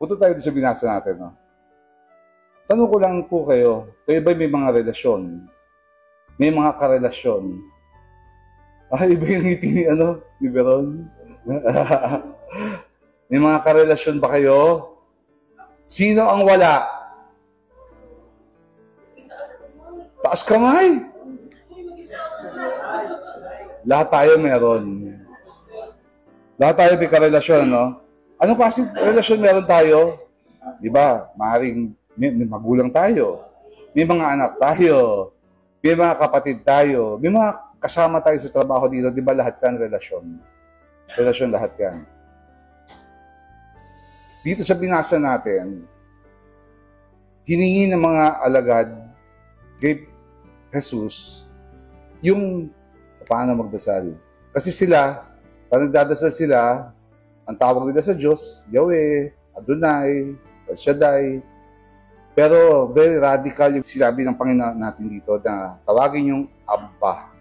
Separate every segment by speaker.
Speaker 1: Punta tayo sa binasa natin. No? Tanong ko lang po kayo ba may mga relasyon? May mga karelasyon? Iba yung ngiti ni Beron. May mga karelasyon ba kayo? Sino ang wala? Taas kamay. Lahat tayo meron. Lahat tayo may karelasyon, no? Anong klaseng relasyon meron tayo? Diba? Maaaring may magulang tayo. May mga anak tayo. May mga kapatid tayo. May mga kasama tayo sa trabaho dito. Diba lahat yan relasyon? Relasyon lahat yan. Dito sa binasa natin, hiningi ng mga alagad kay Jesus yung paano magdasal. Kasi sila, pag nagdadasal sila, ang tawag nila sa Diyos, Yahweh, Adonai, El Shaddai. Pero very radical yung sinabi ng Panginoon natin dito na tawagin yung Abba.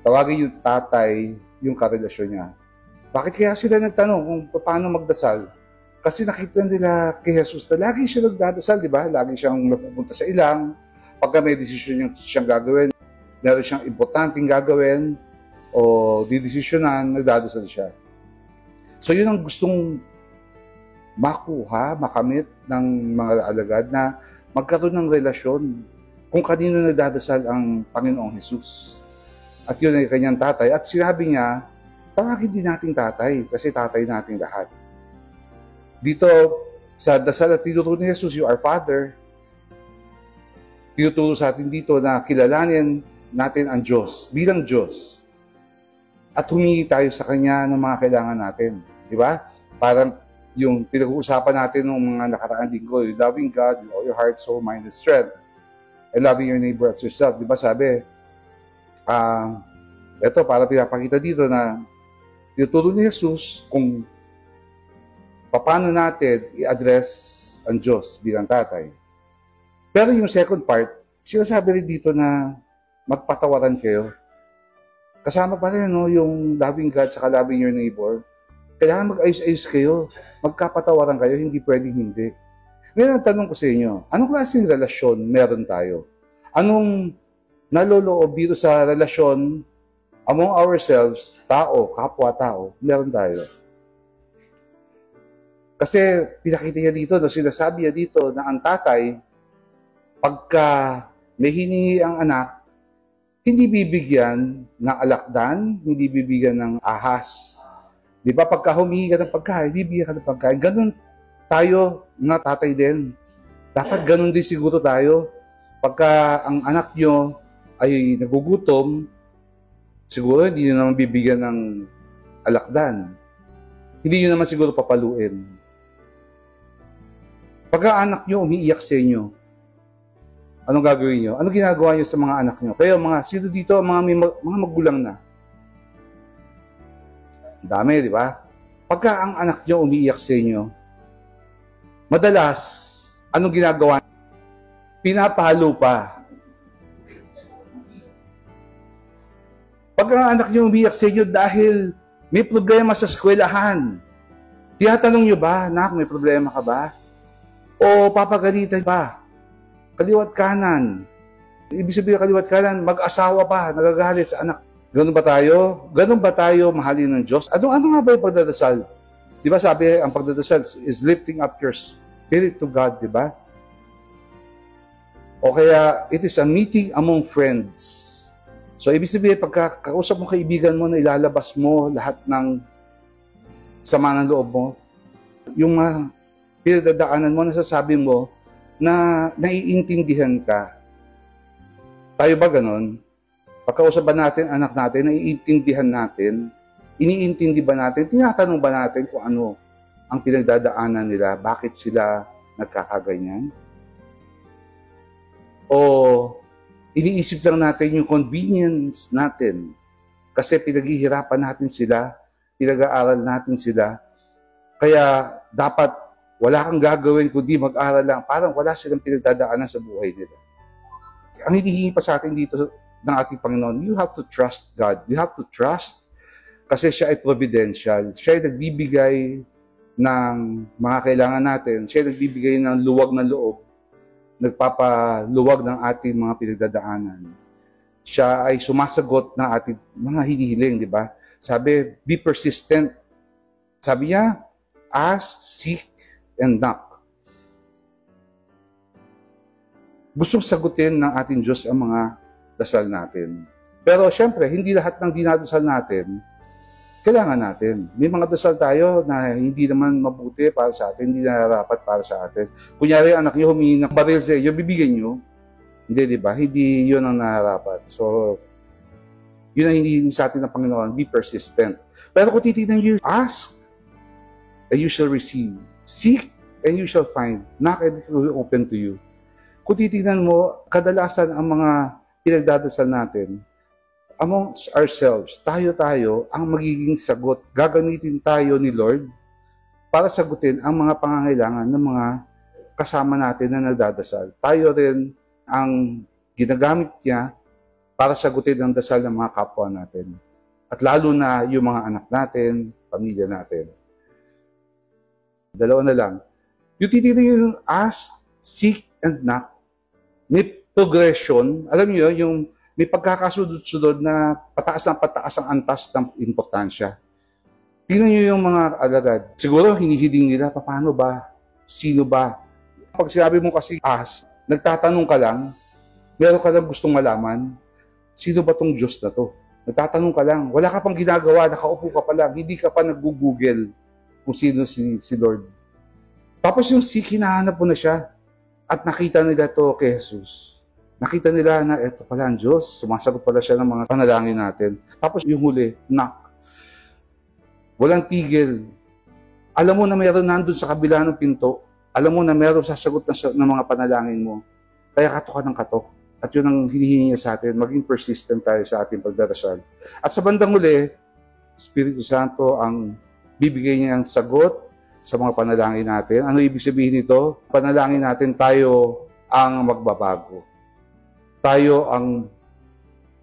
Speaker 1: Tawagin yung tatay, yung karelasyon niya. Bakit kaya sila nagtanong kung paano magdasal? Kasi nakita nila kay Jesus na lagi siya nagdadasal, di ba? Lagi siyang napupunta sa ilang. Pagka may desisyon siyang gagawin, meron siyang importanteng gagawin, o didesisyonan, nagdadasal siya. So yun ang gustong makamit ng mga alagad na magkaroon ng relasyon kung kanino nagdadasal ang Panginoong Jesus. At yun ay kanyang tatay. At sinabi niya, tawagin din nating tatay kasi tatay nating lahat. Dito, sa dasal at tinuturo ni Jesus, you are Father. Tinuturo sa atin dito na kilalanin natin ang Diyos, bilang Diyos. At humingi tayo sa Kanya ng mga kailangan natin. Di ba? Parang yung pinag-uusapan natin ng mga nakaraang linggo, loving God with all your heart, soul, mind, and strength. And loving your neighbor as yourself. Di ba sabi, ito, para pinapakita dito na tinuturo ni Jesus kung paano natin i-address ang Diyos bilang tatay. Pero yung second part, sinasabi rin dito na magpatawaran kayo. Kasama pa rin yung loving God sa loving your neighbor. Kailangan mag-ayos-ayos kayo. Magkapatawaran kayo, hindi pwedeng hindi. Ngayon ang tanong ko sa inyo, anong klaseng relasyon meron tayo? Anong naloloob dito sa relasyon among ourselves, tao, kapwa-tao, meron tayo? Kasi pinakita niya dito, sinasabi niya dito na ang tatay, pagka may hiningi ang anak, hindi bibigyan ng alakdan, hindi bibigyan ng ahas. Di ba? Pagka humingi ka ng pagkain, bibigyan ka ng pagkain. Ganun tayo, mga tatay din. Dapat ganun din siguro tayo. Pagka ang anak nyo ay nagugutom, siguro hindi nyo naman bibigyan ng alakdan. Hindi nyo naman siguro papaluin. Pagka anak nyo umiiyak sa inyo, anong gagawin nyo? Anong ginagawa nyo sa mga anak nyo? Kaya sino dito, mga magulang na? Dami, di ba? Pagka ang anak nyo umiiyak sa inyo, madalas, anong ginagawa? Pinapahalo pa. Pagka ang anak nyo umiiyak sa inyo dahil may problema sa eskwelahan, tinatanong nyo ba, anak, may problema ka ba? O papagalitan pa? Kaliwat kanan. Ibig sabihin kaliwat kanan, mag-asawa pa, nagagalit sa anak. Ganun ba tayo? Ganun ba tayo mahalin ng Diyos? Ano nga ba yung pagdadasal? Di ba sabi, ang pagdadasal is lifting up your spirit to God, di ba? O kaya, it is a meeting among friends. So, ibig sabihin, pagka kausap mo kaibigan mo na ilalabas mo lahat ng sama ng loob mo, yung pinagdadaanan mo, nasasabi mo, na naiintindihan ka. Tayo ba ganon? Pagkausap ba natin, anak natin, naiintindihan natin? Iniintindi ba natin? Tinatanong ba natin kung ano ang pinagdadaanan nila? Bakit sila nagkakaganyan? O iniisip lang natin yung convenience natin? Kasi pinaghihirapan natin sila, pinag-aaral natin sila. Kaya dapat wala kang gagawin kundi mag-aral lang. Parang wala silang pinagdadaanan sa buhay nila. Ang hinihingi pa sa atin dito ng ating Panginoon, you have to trust God. You have to trust kasi siya ay providential. Siya ay nagbibigay ng mga kailangan natin. Siya nagbibigay ng luwag ng loob, nagpapaluwag ng ating mga pinagdadaanan. Siya ay sumasagot ng ating mga hinihiling, di ba? Sabi, be persistent. Sabi niya, ask, seek, and knock. Gustong sagutin ng ating Diyos ang mga dasal natin. Pero syempre, hindi lahat ng dinadasal natin kailangan natin. May mga dasal tayo na hindi naman mabuti para sa atin, hindi nararapat para sa atin. Kunyari, anak niyo humingi ng baril sa iyo, bibigyan niyo. Hindi, di ba? Hindi yun ang nararapat. So, yun ang hindi sa atin ng Panginoon, be persistent. Pero kung titignan niyo, ask, and you shall receive. Seek, and you shall find. Knock, and it will be open to you. Kung titignan mo, kadalasan ang mga pinagdadasal natin, amongst ourselves, tayo ang magiging sagot. Gagamitin tayo ni Lord para sagutin ang mga pangangailangan ng mga kasama natin na nagdadasal. Tayo rin ang ginagamit niya para sagutin ang dasal ng mga kapwa natin. At lalo na yung mga anak natin, pamilya natin. Dalawa na lang. Yung titignan yung ask, seek, and knock. May progression. Alam niyo, yung may pagkakasunod-sunod na pataas ang antas ng importansya. Tingnan niyo yung mga alagad. Siguro hinihiling nila, paano ba? Sino ba? Pag sinabi mo kasi ask, nagtatanong ka lang, meron ka lang gustong malaman, sino ba tong Diyos na to? Nagtatanong ka lang, wala ka pang ginagawa, nakaupo ka pa lang, hindi ka pa nag-google kung sino si Lord. Tapos yung hinahanap mo na siya at nakita nila to kay Jesus. Nakita nila na eto pala ang Diyos, sumasagot pala siya ng mga panalangin natin. Tapos yung huli, knock. Walang tigil. Alam mo na mayroon nandun sa kabila ng pinto. Alam mo na mayroon sasagot ng mga panalangin mo. Kaya kato ka ng kato. At yun ang hinihingi niya sa atin, maging persistent tayo sa ating pagdarasal. At sa bandang huli, Espiritu Santo ang bibigay niya ang sagot sa mga panalangin natin. Ano ibig sabihin nito? Panalangin natin tayo ang magbabago. Tayo ang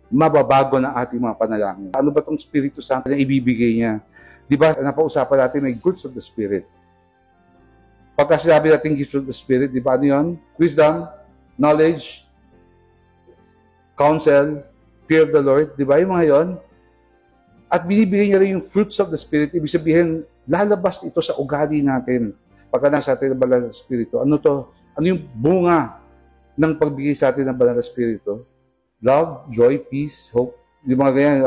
Speaker 1: mababago ng ating mga panalangin. Ano ba itong Espiritu Santo na ibibigay niya? Di ba, napausapan natin may gifts of the Spirit. Pagka sinabi natin gifts of the Spirit, di ba ano yun? Wisdom, knowledge, counsel, fear of the Lord. Di ba yung mga yun? At binibigay niya rin yung fruits of the Spirit. Ibig sabihin, lalabas ito sa ugali natin. Pagka nasa atin ang banal na Espiritu. Ano to? Ano yung bunga ng pagbigay sa atin ng banal na Espiritu? Love, joy, peace, hope. Yung mga ganyan,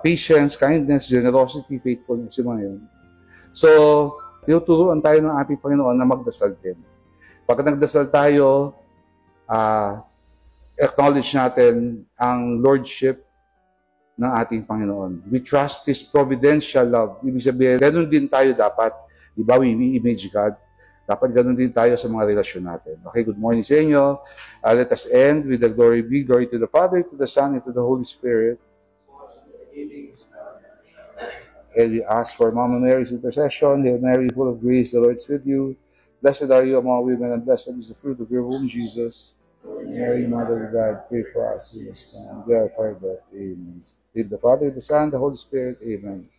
Speaker 1: patience, kindness, generosity, faithfulness, yung mga yun. So, tinuturuan tayo ng ating Panginoon na magdasal din. Pagka nagdasal tayo, acknowledge natin ang Lordship ng ating Panginoon. We trust His providential love. Ibig sabihin, ganun din tayo dapat. Diba? We image God. Dapat ganun din tayo sa mga relasyon natin. Okay, good morning sa inyo. Let us end with the glory be. Glory to the Father, to the Son, and to the Holy Spirit. And we ask for Mama Mary's intercession. Hail Mary, full of grace, the Lord is with you. Blessed are you among women, and blessed is the fruit of your womb, Jesus. Mary, Mother of God, pray for us sinners now and there for death. Amen. In the Father, the Son, the Holy Spirit. Amen.